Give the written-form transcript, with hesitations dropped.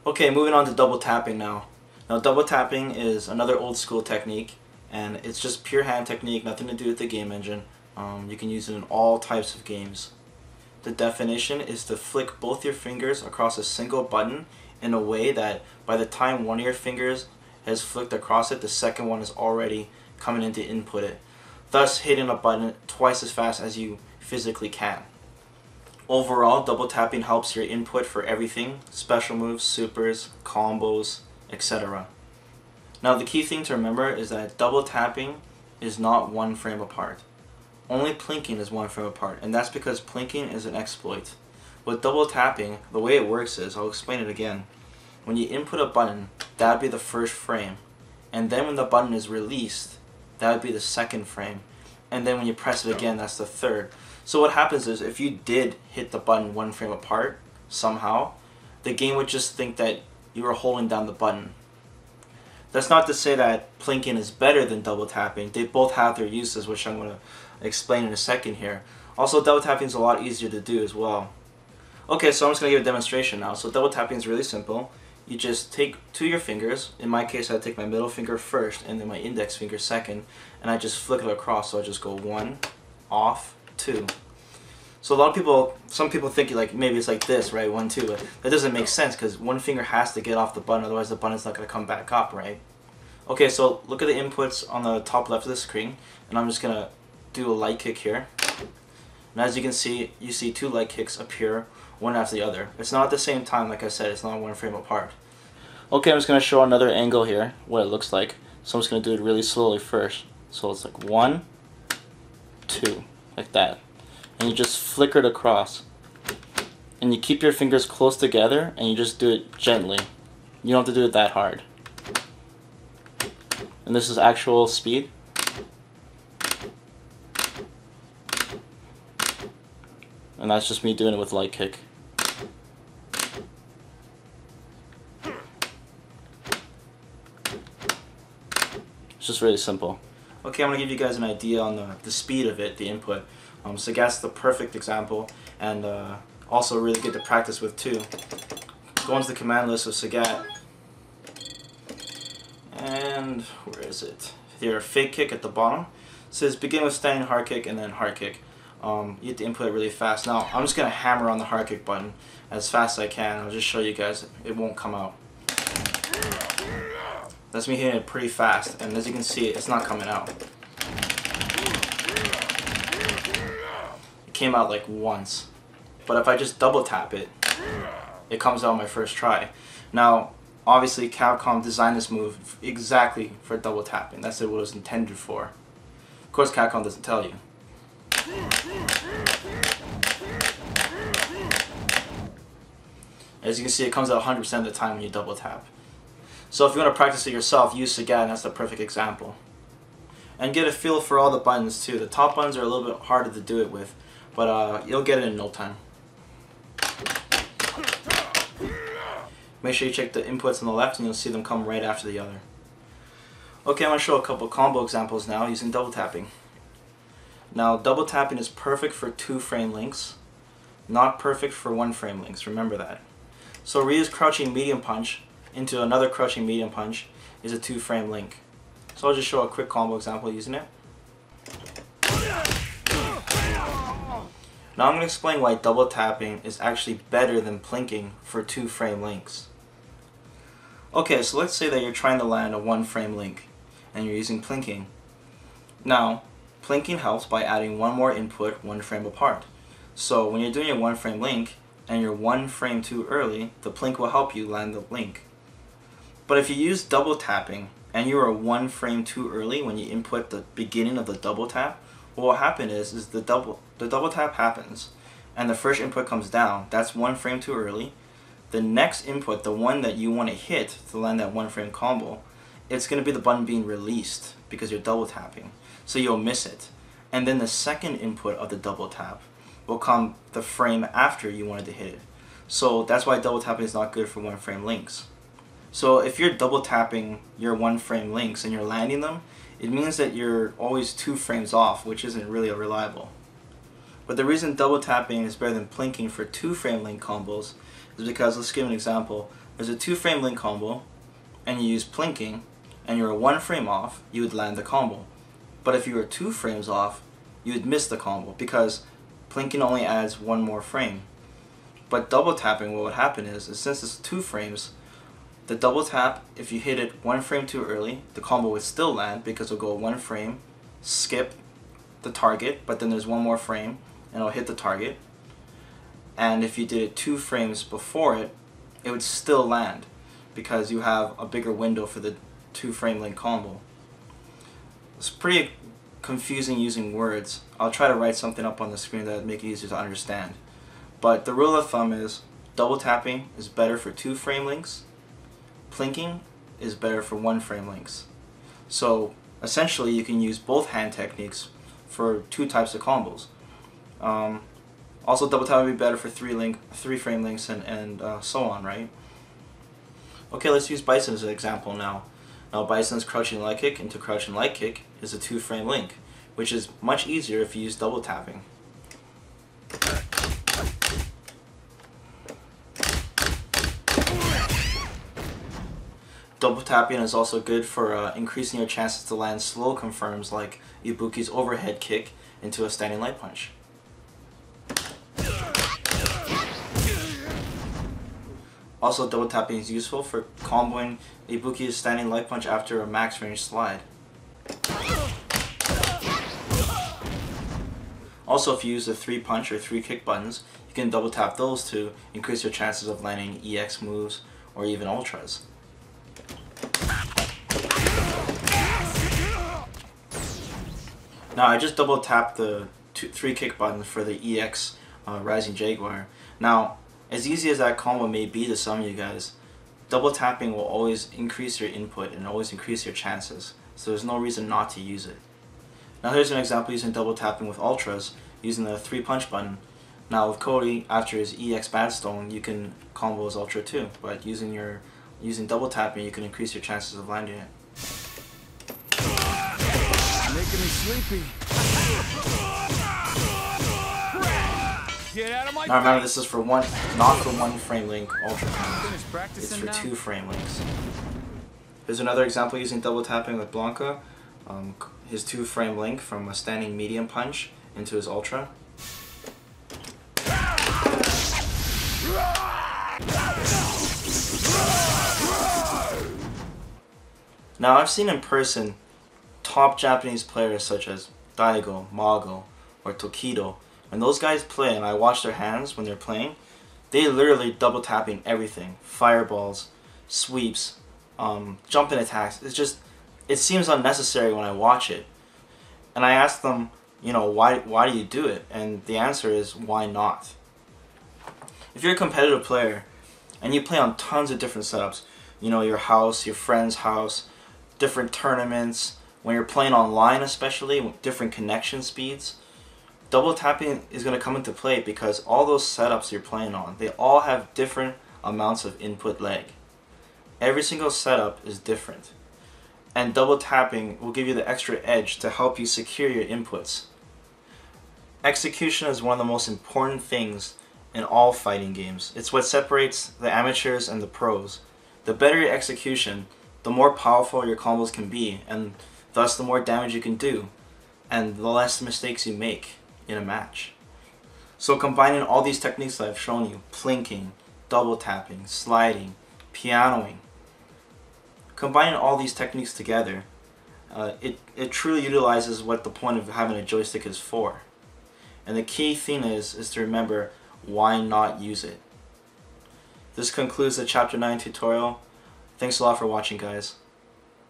Okay, moving on to double tapping now. Now double tapping is another old school technique, and it's just pure hand technique, nothing to do with the game engine. You can use it in all types of games. The definition is to flick both your fingers across a single button in a way that by the time one of your fingers has flicked across it, the second one is already coming in to input it, thus hitting a button twice as fast as you physically can. Overall, double tapping helps your input for everything: special moves, supers, combos, etc. Now the key thing to remember is that double tapping is not one frame apart. Only plinking is one frame apart, and that's because plinking is an exploit. With double tapping, the way it works is, I'll explain it again. When you input a button, that would be the first frame, and then when the button is released, that would be the second frame, and then when you press it again, that's the third. So what happens is, if you did hit the button one frame apart, somehow, the game would just think that you were holding down the button. That's not to say that plinking is better than double tapping. They both have their uses, which I'm going to explain in a second here. Also, double tapping is a lot easier to do as well. Okay, so I'm just going to give a demonstration now. So double tapping is really simple. You just take two of your fingers. In my case, I take my middle finger first and then my index finger second, and I just flick it across. So I just go one, off, two. So some people think like maybe it's like this, right? 1, 2, but that doesn't make sense because one finger has to get off the button, otherwise the button's not going to come back up, right? Okay, so look at the inputs on the top left of the screen, and I'm just going to do a light kick here. And as you can see, you see two light kicks appear one after the other. It's not at the same time, like I said, it's not one frame apart. Okay, I'm just going to show another angle here, what it looks like. So I'm just going to do it really slowly first. So it's like 1, 2, like that. And you just flicker it across. And you keep your fingers close together and you just do it gently. You don't have to do it that hard. And this is actual speed. And that's just me doing it with light kick. It's just really simple. Okay, I'm going to give you guys an idea on the speed of it, the input. Sagat's the perfect example, and also really good to practice with too. Go into the command list of Sagat, and where is it? Here, fake kick at the bottom. It says begin with standing hard kick and then hard kick. You have to input it really fast. Now, I'm just going to hammer on the hard kick button as fast as I can. I'll just show you guys, it won't come out. That's me hitting it pretty fast, and as you can see, it's not coming out. It came out like once. But if I just double tap it, it comes out on my first try. Now, obviously Capcom designed this move exactly for double tapping. That's what it was intended for. Of course, Capcom doesn't tell you. As you can see, it comes out 100% of the time when you double tap. So if you want to practice it yourself, use Sagat, and that's the perfect example. And get a feel for all the buttons too. The top buttons are a little bit harder to do it with, but you'll get it in no time. Make sure you check the inputs on the left and you'll see them come right after the other. Okay, I'm going to show a couple combo examples now using double tapping. Now, double tapping is perfect for 2-frame links, not perfect for 1-frame links, remember that. So Ryu's crouching medium punch into another crouching medium punch is a 2-frame link. So I'll just show a quick combo example using it. Now I'm going to explain why double tapping is actually better than plinking for 2-frame links. Okay, so let's say that you're trying to land a 1-frame link and you're using plinking. Now, plinking helps by adding one more input 1 frame apart. So when you're doing a 1-frame link and you're 1 frame too early, the plink will help you land the link. But if you use double tapping and you are 1 frame too early when you input the beginning of the double tap, what will happen is the double tap happens and the first input comes down. That's 1 frame too early. The next input, the one that you want to hit to land that 1-frame combo, it's going to be the button being released because you're double tapping. So you'll miss it. And then the second input of the double tap will come the frame after you wanted to hit it. So that's why double tapping is not good for 1-frame links. So if you're double tapping your 1-frame links and you're landing them, it means that you're always 2 frames off, which isn't really reliable. But the reason double tapping is better than plinking for 2-frame link combos is because, let's give an example. there's a 2-frame link combo, and you use Plinking, and you're 1 frame off, you would land the combo. But if you were 2 frames off, you would miss the combo because Plinking only adds 1 more frame. But double tapping, what would happen is since it's 2 frames, the double tap, if you hit it 1 frame too early, the combo would still land because it'll go 1 frame, skip the target, but then there's 1 more frame, and it'll hit the target. And if you did it 2 frames before it, it would still land because you have a bigger window for the 2-frame link combo. It's pretty confusing using words. I'll try to write something up on the screen that would make it easier to understand. But the rule of thumb is double tapping is better for 2-frame links, Plinking is better for 1-frame links. So essentially you can use both hand techniques for 2 types of combos. Also double tap would be better for 3-frame links and so on, right? Okay, let's use Bison as an example now. Now Bison's crouching light kick into crouching light kick is a 2-frame link, which is much easier if you use double tapping. Double tapping is also good for increasing your chances to land slow confirms like Ibuki's overhead kick into a standing light punch. Also, double tapping is useful for comboing Ibuki's standing light punch after a max range slide. Also, if you use the 3 punch or 3 kick buttons, you can double tap those to increase your chances of landing EX moves or even ultras. Now I just double tapped the 3 kick button for the EX Rising Jaguar. Now, as easy as that combo may be to some of you guys, double tapping will always increase your input and always increase your chances, so there's no reason not to use it. Now here's an example using double tapping with ultras, using the 3 punch button. Now with Cody, after his EX Badstone, you can combo his ultra too, but using double tapping you can increase your chances of landing it. Making me sleepy. Get out of my now remember, this is for not for 1-frame link ultra combos. It's for 2-frame links. Here's another example using double tapping with Blanca. His 2-frame link from a standing medium punch into his ultra. Now I've seen in person top Japanese players such as Daigo, Mago, or Tokido. When those guys play and I watch their hands when they're playing, they literally double tapping everything. Fireballs, sweeps, jumping attacks. It seems unnecessary when I watch it. And I ask them, you know, why do you do it? And the answer is, why not? If you're a competitive player and you play on tons of different setups, you know, your house, your friend's house, different tournaments, when you're playing online especially, with different connection speeds, double tapping is going to come into play because all those setups you're playing on, they all have different amounts of input lag. Every single setup is different. And double tapping will give you the extra edge to help you secure your inputs. Execution is one of the most important things in all fighting games. It's what separates the amateurs and the pros. The better your execution, the more powerful your combos can be, and thus the more damage you can do, and the less mistakes you make in a match. So combining all these techniques that I've shown you, plinking, double tapping, sliding, pianoing, combining all these techniques together, it truly utilizes what the point of having a joystick is for. And the key thing is to remember, why not use it? This concludes the Chapter 9 tutorial. Thanks a lot for watching, guys.